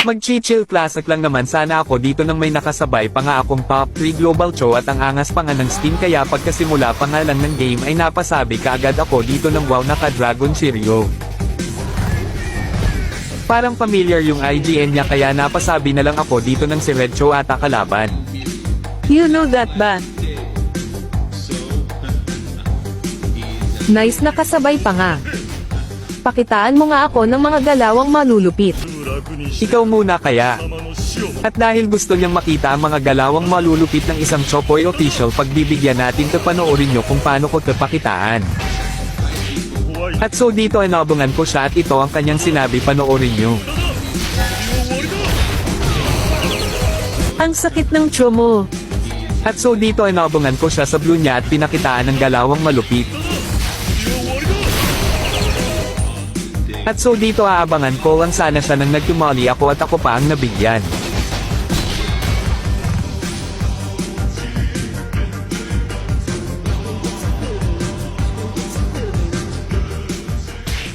Mag-chill classic lang naman sana ako dito nang may nakasabay pa nga akong top 3 global show at ang angas pa nga ng Steam kaya pagkasimula pa nga lang ng game ay napasabi kaagad ako dito ng wow naka-Dragon Shiryu. Parang familiar yung IGN niya kaya napasabi na lang ako dito ng si Red Show ata kalaban. You know that ba? Nice nakasabay pa nga. Pakitaan mo nga ako ng mga galawang malulupit. Ikaw muna kaya. At dahil gusto niyang makita ang mga galawang malulupit ng isang Chokoy official pagbibigyan natin to panoorin nyo kung paano ko to pakitaan. At so dito inabangan ko siya at ito ang kanyang sinabi panoorin nyo. Ang sakit ng tiyo mo. At so dito inabangan ko siya sa blue niya at pinakitaan ng galawang malupit. At so dito aabangan ko ang sana siya nang nagtumali ako at ako pa ang nabigyan.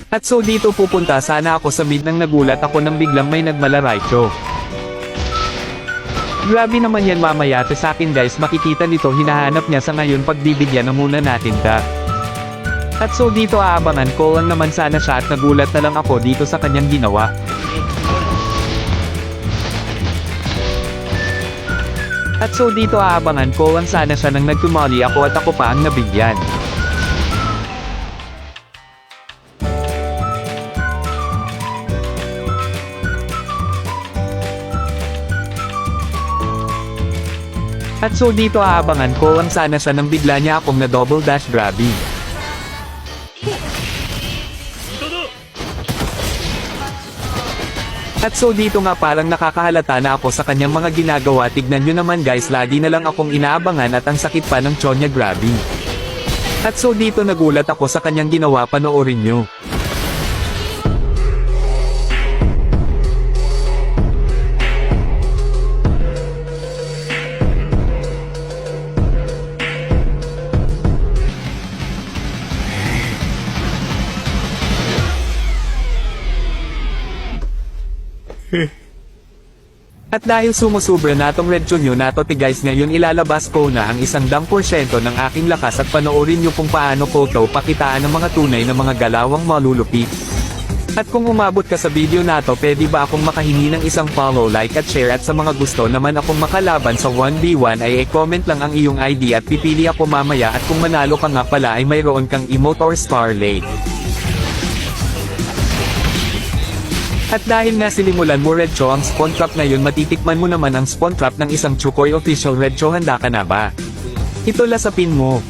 At so dito pupunta sana ako sa mid nang nagulat ako nang biglang may nagmalaraycho. Grabe naman yan mamaya to sa akin guys makikita nito hinahanap niya sa ngayon pagbibigyan na muna natin ta. At so dito aabangan ko lang naman sana siya at nagulat na lang ako dito sa kanyang ginawa. At so dito aabangan ko lang sana siya nang nagtumali ako at ako pa ang nabigyan. At so dito aabangan ko lang sana siya nang bigla niya akong na double dash grabby. At so dito nga parang nakakahalata na ako sa kanyang mga ginagawa tignan nyo naman guys lagi na lang akong inaabangan at ang sakit pa ng tiyon niya grabe. At so dito nagulat ako sa kanyang ginawa panoorin nyo. At dahil sumusubra na tong Red Chunyo na to guys ngayon ilalabas ko na ang 100% ng aking lakas at panoorin nyo kung paano ko to pakitaan ng mga tunay na mga galawang malulupit. At kung umabot ka sa video na to pwede ba akong makahingi ng isang follow, like at share at sa mga gusto naman akong makalaban sa 1v1 ay i-comment lang ang iyong ID at pipili ako mamaya at kung manalo ka nga pala ay mayroon kang emote or star late. At dahil nga sinimulan mo Red Cho ang spawn trap ngayon matitikman mo naman ang spawn trap ng isang Chokoy official Red Cho handa ka na ba? Ito lasapin mo.